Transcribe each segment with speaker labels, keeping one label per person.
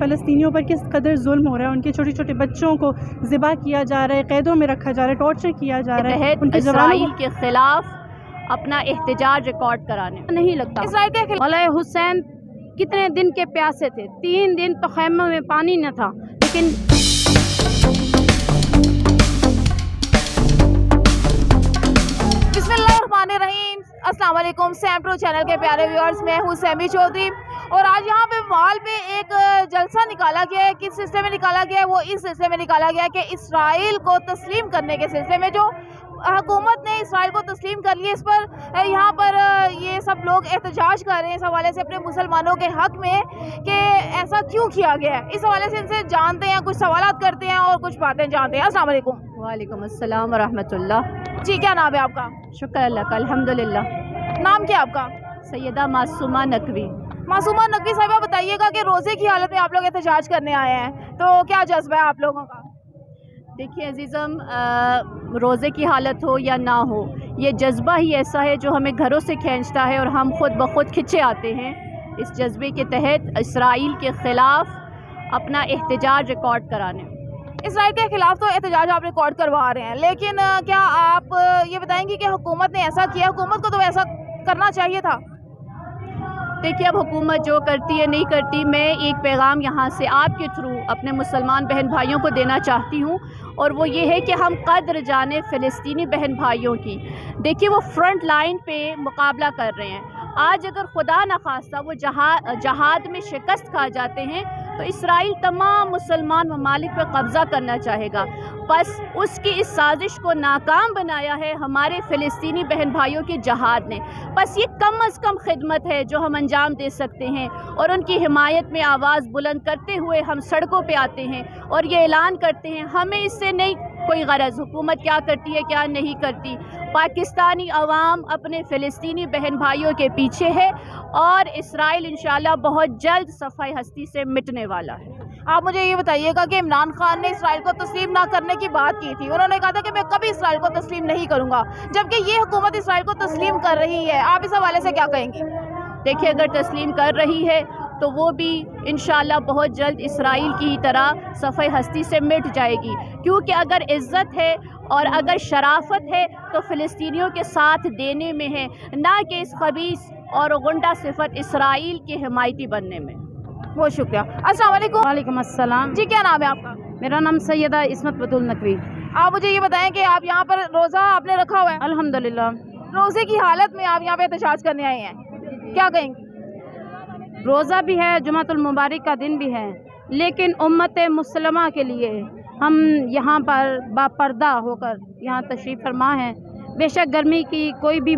Speaker 1: فلسطینیوں پر کس قدر ظلم ہو رہا ہے، ان کے چھوٹے چھوٹے بچوں کو ذبح کیا جا رہا ہے، قیدوں میں رکھا جا رہا ہے، ٹارچر کیا جا رہا ہے، ان کے
Speaker 2: اسرائیل کے خلاف اپنا احتجاج ریکارڈ کرانے
Speaker 3: نہیں لگتا۔
Speaker 2: اسرائیل کے خلاف
Speaker 3: مولا حسین کتنے دن کے پیاسے تھے، 3 دن تو خیموں میں پانی نہ تھا، لیکن
Speaker 2: بسم اللہ الرحمن الرحیم۔ السلام علیکم سیم ٹرو چینل کے پیارے ویورز، میں ہوں سیمی چودھری اور آج یہاں پہ وال پہ ایک جلسہ نکالا گیا ہے۔ کس سلسلے میں نکالا گیا ہے؟ وہ اس سلسلے میں نکالا گیا ہے کہ اسرائیل کو تسلیم کرنے کے سلسلے میں جو حکومت نے اسرائیل کو تسلیم کر لیا، اس پر یہاں پر یہ سب لوگ احتجاج کر رہے ہیں اس حوالے سے اپنے مسلمانوں کے حق میں کہ ایسا کیوں کیا گیا ہے۔ اس حوالے سے ان سے جانتے ہیں، کچھ سوالات کرتے ہیں اور کچھ باتیں جانتے ہیں۔ السلام علیکم۔
Speaker 3: وعلیکم السلام ورحمۃ اللہ۔
Speaker 2: جی، کیا نام ہے آپ کا؟
Speaker 3: شکر اللہ کا، الحمدللہ۔
Speaker 2: نام کیا آپ کا؟
Speaker 3: سیدہ معصومہ نقوی۔
Speaker 2: معصومہ نقوی صاحبہ، بتائیے گا کہ روزے کی حالت میں آپ لوگ احتجاج کرنے آئے ہیں، تو کیا جذبہ ہے آپ لوگوں کا؟
Speaker 3: دیکھیے عزیزم، روزے کی حالت ہو یا نہ ہو، یہ جذبہ ہی ایسا ہے جو ہمیں گھروں سے کھینچتا ہے اور ہم خود بخود کھنچے آتے ہیں۔ اس جذبے کے تحت اسرائیل کے خلاف اپنا احتجاج ریکارڈ کرانے۔
Speaker 2: اسرائیل کے خلاف تو احتجاج آپ ریکارڈ کروا رہے ہیں، لیکن کیا آپ یہ بتائیں گی کہ حکومت نے ایسا کیا؟ حکومت کو تو ایسا کرنا چاہیے تھا۔
Speaker 3: دیکھیے، اب حکومت جو کرتی ہے نہیں کرتی، میں ایک پیغام یہاں سے آپ کے تھرو اپنے مسلمان بہن بھائیوں کو دینا چاہتی ہوں، اور وہ یہ ہے کہ ہم قدر جانیں فلسطینی بہن بھائیوں کی۔ دیکھیے، وہ فرنٹ لائن پہ مقابلہ کر رہے ہیں۔ آج اگر خدا نخواستہ وہ جہاد میں شکست کھا جاتے ہیں تو اسرائیل تمام مسلمان ممالک پہ قبضہ کرنا چاہے گا۔ بس اس کی اس سازش کو ناکام بنایا ہے ہمارے فلسطینی بہن بھائیوں کے جہاد نے۔ بس یہ کم از کم خدمت ہے جو ہم انجام دے سکتے ہیں، اور ان کی حمایت میں آواز بلند کرتے ہوئے ہم سڑکوں پہ آتے ہیں اور یہ اعلان کرتے ہیں، ہمیں اس سے نہیں کوئی غرض حکومت کیا کرتی ہے کیا نہیں کرتی۔ پاکستانی عوام اپنے فلسطینی بہن بھائیوں کے پیچھے ہے، اور اسرائیل انشاءاللہ بہت جلد صفحہ ہستی سے مٹنے والا ہے۔
Speaker 2: آپ مجھے یہ بتائیے گا کہ عمران خان نے اسرائیل کو تسلیم نہ کرنے کی بات کی تھی، انہوں نے کہا تھا کہ میں کبھی اسرائیل کو تسلیم نہیں کروں گا، جبکہ یہ حکومت اسرائیل کو تسلیم کر رہی ہے۔ آپ اس حوالے سے کیا کہیں گی؟
Speaker 3: دیکھیے، اگر تسلیم کر رہی ہے تو وہ بھی انشاءاللہ بہت جلد اسرائیل کی طرح صفحہ ہستی سے مٹ جائے گی، کیونکہ اگر عزت ہے اور اگر شرافت ہے تو فلسطینیوں کے ساتھ دینے میں ہے، نہ کہ اس خبیث اور غنڈہ صفت اسرائیل کے حمایتی بننے میں۔
Speaker 2: بہت شکریہ۔ السلام علیکم۔
Speaker 3: وعلیکم السلام۔
Speaker 2: جی، کیا نام ہے آپ کا؟
Speaker 3: میرا نام سیدہ عصمت بطول نقوی۔
Speaker 2: آپ مجھے یہ بتائیں کہ آپ یہاں پر روزہ آپ نے رکھا ہوا ہے،
Speaker 3: الحمدللہ۔
Speaker 2: روزے کی حالت میں آپ یہاں پہ احتجاج کرنے آئے ہیں، کیا کہیں گی؟
Speaker 3: روزہ بھی ہے، جمعۃ المبارک کا دن بھی ہے، لیکن امت مسلمہ کے لیے ہم یہاں پر باپردہ ہو کر یہاں تشریف فرما ہیں۔ بے شک گرمی کی کوئی بھی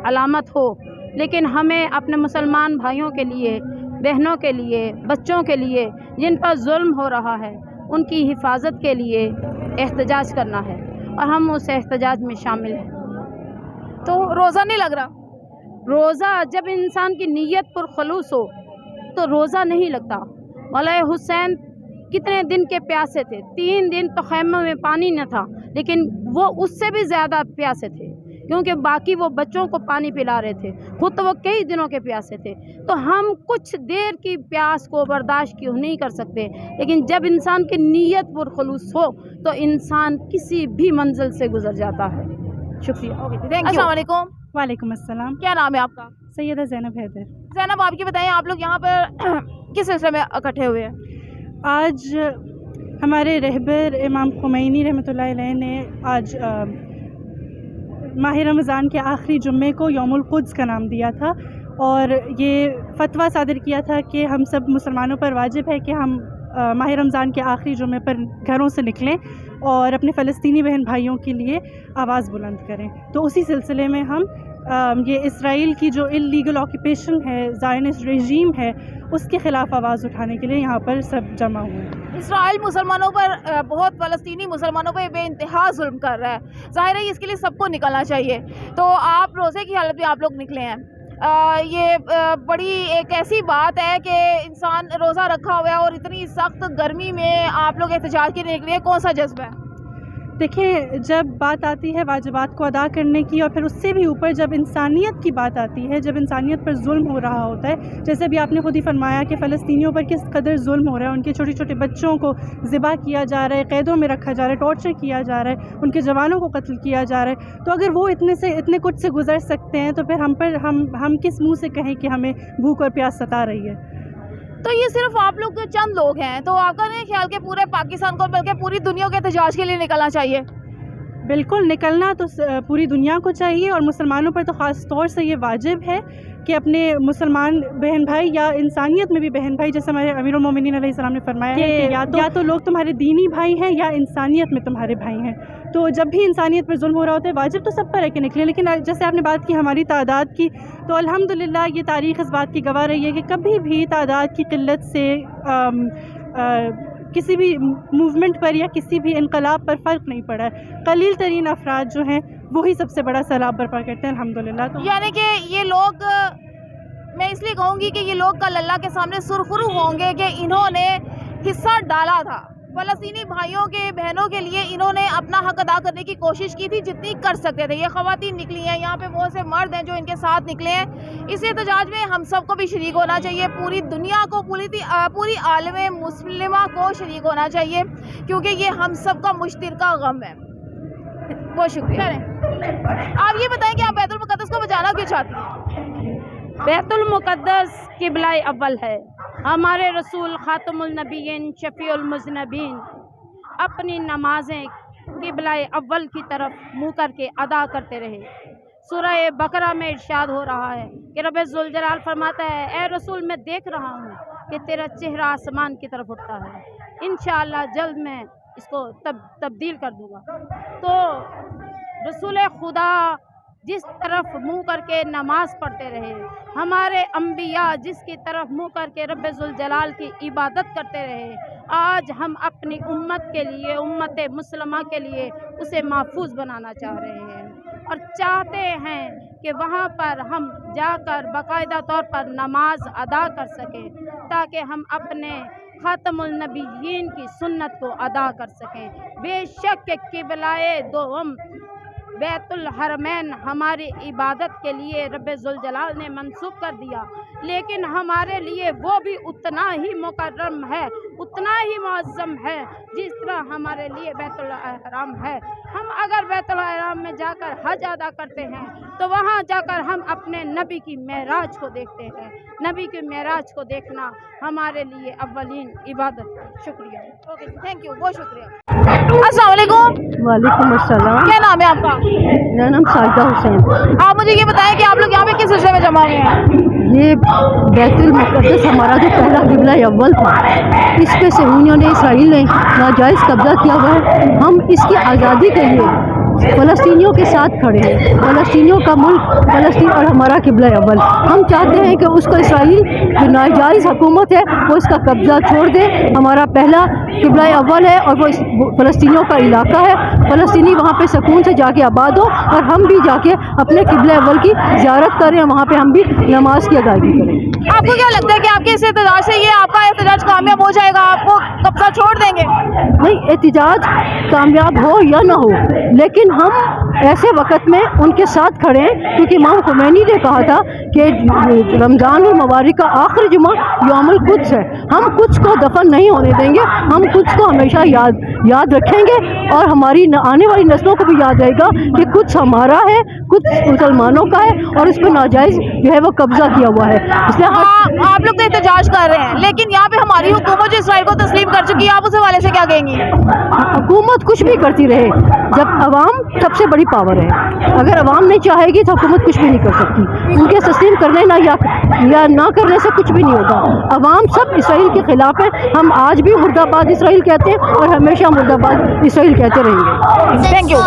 Speaker 3: علامت ہو، لیکن ہمیں اپنے مسلمان بھائیوں کے لیے، بہنوں کے لیے، بچوں کے لیے جن پر ظلم ہو رہا ہے، ان کی حفاظت کے لیے احتجاج کرنا ہے، اور ہم اس احتجاج میں شامل ہیں۔
Speaker 2: تو روزہ نہیں لگ رہا؟
Speaker 3: روزہ جب انسان کی نیت پر خلوص ہو تو روزہ نہیں لگتا۔ مولا حسین کتنے دن کے پیاسے تھے، 3 دن تو خیموں میں پانی نہ تھا، لیکن وہ اس سے بھی زیادہ پیاسے تھے، کیونکہ باقی وہ بچوں کو پانی پلا رہے تھے، خود تو وہ کئی دنوں کے پیاسے تھے۔ تو ہم کچھ دیر کی پیاس کو برداشت کیوں نہیں کر سکتے، لیکن جب انسان کی نیت پر خلوص ہو تو انسان کسی بھی منزل سے گزر جاتا ہے۔ شکریہ۔
Speaker 2: السلام علیکم۔
Speaker 1: وعلیکم السلام۔
Speaker 2: کیا نام ہے آپ کا؟
Speaker 1: سیدہ زینب حیدر۔
Speaker 2: زینب، آپ کی بتائیں، آپ لوگ یہاں پر کس سلسلے میں اکٹھے ہوئے ہیں؟
Speaker 1: آج ہمارے رہبر امام خمینی رحمۃ اللہ علیہ نے آج ماہ رمضان کے آخری جمعے کو یوم القدس کا نام دیا تھا، اور یہ فتویٰ صادر کیا تھا کہ ہم سب مسلمانوں پر واجب ہے کہ ہم ماہ رمضان کے آخری جمعے پر گھروں سے نکلیں اور اپنے فلسطینی بہن بھائیوں کے لیے آواز بلند کریں۔ تو اسی سلسلے میں ہم یہ اسرائیل کی جو اللیگل آکوپیشن ہے، زائنسٹ رژیم ہے، اس کے خلاف آواز اٹھانے کے لیے یہاں پر سب جمع ہوئے ہیں۔
Speaker 2: اسرائیل مسلمانوں پر بہت فلسطینی مسلمانوں پہ بے انتہا ظلم کر رہا ہے، ظاہر ہے اس کے لیے سب کو نکلنا چاہیے۔ تو آپ روزے کی حالت میں آپ لوگ نکلے ہیں، یہ بڑی ایک ایسی بات ہے کہ انسان روزہ رکھا ہوا ہے اور اتنی سخت گرمی میں آپ لوگ احتجاج کے لیے نکلے، کون سا جذبہ ہے؟
Speaker 1: دیکھیں، جب بات آتی ہے واجبات کو ادا کرنے کی، اور پھر اس سے بھی اوپر جب انسانیت کی بات آتی ہے، جب انسانیت پر ظلم ہو رہا ہوتا ہے، جیسے بھی آپ نے خود ہی فرمایا کہ فلسطینیوں پر کس قدر ظلم ہو رہا ہے، ان کے چھوٹے چھوٹے بچوں کو ذبح کیا جا رہا ہے، قیدوں میں رکھا جا رہا ہے، ٹارچر کیا جا رہا ہے، ان کے جوانوں کو قتل کیا جا رہا ہے، تو اگر وہ اتنے کچھ سے گزر سکتے ہیں تو پھر ہم کس منہ سے کہیں کہ ہمیں بھوک اور پیاس ستا رہی ہے؟
Speaker 2: تو یہ صرف آپ لوگ چند لوگ ہیں، تو آپ کا نہیں خیال کہ پورے پاکستان کو بلکہ پوری دنیا کے احتجاج کے لیے نکلنا چاہیے؟
Speaker 1: بالکل، نکلنا تو پوری دنیا کو چاہیے، اور مسلمانوں پر تو خاص طور سے یہ واجب ہے کہ اپنے مسلمان بہن بھائی یا انسانیت میں بھی بہن بھائی، جیسے ہمارے امیر المومنین علیہ السلام نے فرمایا ہے کہ یا تو لوگ تمہارے دینی بھائی ہیں یا انسانیت میں تمہارے بھائی ہیں، تو جب بھی انسانیت پر ظلم ہو رہا ہوتا ہے واجب تو سب پر ہے کہ نکلے. لیکن جیسے آپ نے بات کی ہماری تعداد کی، تو الحمدللہ یہ تاریخ اس بات کی گواہ رہی ہے کہ کبھی بھی تعداد کی قلت سے کسی بھی موومنٹ پر یا کسی بھی انقلاب پر فرق نہیں پڑا ہے. قلیل ترین افراد جو ہیں وہی سب سے بڑا سیلاب برپا کرتے ہیں الحمدللہ. تو
Speaker 2: یعنی کہ یہ لوگ، میں اس لیے کہوں گی کہ یہ لوگ کل اللہ کے سامنے سرخرو ہوں گے کہ انہوں نے حصہ ڈالا تھا فلسطینی بھائیوں کے بہنوں کے لیے، انہوں نے اپنا حق ادا کرنے کی کوشش کی تھی جتنی کر سکتے تھے. یہ خواتین نکلی ہیں، یہاں پہ بہت سے مرد ہیں جو ان کے ساتھ نکلے ہیں. اس احتجاج میں ہم سب کو بھی شریک ہونا چاہیے، پوری دنیا کو، پوری عالم مسلمہ کو شریک ہونا چاہیے، کیونکہ یہ ہم سب کا مشترکہ غم ہے. بہت شکریہ. آپ یہ بتائیں کہ آپ بیت المقدس کو بچانا کیوں چاہتی ہیں؟
Speaker 3: بیت المقدس قبلہ اول ہے. ہمارے رسول خاتم النبیین شفیع المذنبین اپنی نمازیں قبلہ اول کی طرف منہ کر کے ادا کرتے رہے. سورہ بقرہ میں ارشاد ہو رہا ہے کہ رب ذوالجلال فرماتا ہے، اے رسول میں دیکھ رہا ہوں کہ تیرا چہرہ آسمان کی طرف اٹھتا ہے، انشاءاللہ جلد میں اس کو تبدیل کر دوں گا. تو رسول خدا جس طرف منہ کر کے نماز پڑھتے رہے، ہمارے انبیاء جس کی طرف منہ کر کے رب ذوالجلال کی عبادت کرتے رہے، آج ہم اپنی امت کے لیے، امت مسلمہ کے لیے اسے محفوظ بنانا چاہ رہے ہیں، اور چاہتے ہیں کہ وہاں پر ہم جا کر باقاعدہ طور پر نماز ادا کر سکیں، تاکہ ہم اپنے خاتم النبیین کی سنت کو ادا کر سکیں. بے شک کہ قبلہ دوم بیت الحرمین ہماری عبادت کے لیے رب ذوالجلال نے منسوخ کر دیا، لیکن ہمارے لیے وہ بھی اتنا ہی مکرم ہے، اتنا ہی معظم ہے جس طرح ہمارے لیے بیت الحرام ہے. ہم اگر بیت الحرام میں جا کر حج ادا کرتے ہیں تو وہاں جا کر ہم اپنے نبی کی معراج کو دیکھتے ہیں. نبی کی معراج کو دیکھنا ہمارے لیے اولین عبادت ہے. شکریہ.
Speaker 2: اوکے، تھینک یو، بہت شکریہ. السلام علیکم.
Speaker 4: وعلیکم السلام.
Speaker 2: کیا نام ہے آپ کا؟
Speaker 4: میرا نام ساجدہ حسین.
Speaker 2: آپ مجھے یہ بتائیں کہ آپ لوگ یہاں پہ کس سلسلے میں جمع ہوئے ہیں؟
Speaker 4: یہ بیت المقدس ہمارا جو پہلا قبلہ اول تھا، اس پہ صہیونیوں نے، اسرائیل نے ناجائز قبضہ کیا ہوا ہے. ہم اس کی آزادی کے لیے فلسطینیوں کے ساتھ کھڑے ہیں. فلسطینیوں کا ملک فلسطین اور ہمارا قبلہ اول. ہم چاہتے ہیں کہ اس کو اسرائیل جو ناجائز حکومت ہے وہ اس کا قبضہ چھوڑ دے. ہمارا پہلا قبلہ اول ہے اور وہ فلسطینیوں کا علاقہ ہے. فلسطینی وہاں پہ سکون سے جا کے آباد ہو، اور ہم بھی جا کے اپنے قبلہ اول کی زیارت کریں، وہاں پہ ہم بھی نماز کی ادائیگی کریں.
Speaker 2: آپ کو کیا لگتا ہے کہ آپ کے اس احتجاج سے یہ آپ کا احتجاج کامیاب ہو جائے گا؟ آپ کو قبضہ چھوڑ دیں گے؟
Speaker 4: نہیں، احتجاج کامیاب ہو یا نہ ہو، لیکن ہم ایسے وقت میں ان کے ساتھ کھڑے ہیں، کیونکہ امام خمینی نے کہا تھا کہ رمضان المبارک کا آخری جمعہ یوم القدس ہے. ہم قدس کو دفن نہیں ہونے دیں گے. ہم قدس کو ہمیشہ یاد رکھیں گے، اور ہماری آنے والی نسلوں کو بھی یاد رہے گا کہ قدس ہمارا ہے، قدس مسلمانوں کا ہے، اور اس پہ ناجائز جو ہے وہ قبضہ کیا ہوا ہے. اس لیے
Speaker 2: آپ لوگ تو احتجاج کر رہے ہیں، لیکن یہاں پہ ہماری حکومت جو اسرائیل کو تسلیم کر چکی ہے، آپ اس حوالے سے کیا کہیں گی؟
Speaker 4: حکومت کچھ بھی کرتی رہے، جب عوام سب سے بڑی پاور ہے. اگر عوام نہیں چاہے گی تو حکومت کچھ بھی نہیں کر سکتی. ان کے تسلیم کرنے یا نہ کرنے سے کچھ بھی نہیں ہوگا. عوام سب اسرائیل کے خلاف ہے. ہم آج بھی مرد آباد اسرائیل کہتے ہیں اور ہمیشہ مرد آباد اسرائیل کہتے رہیں گے.
Speaker 2: Thank you.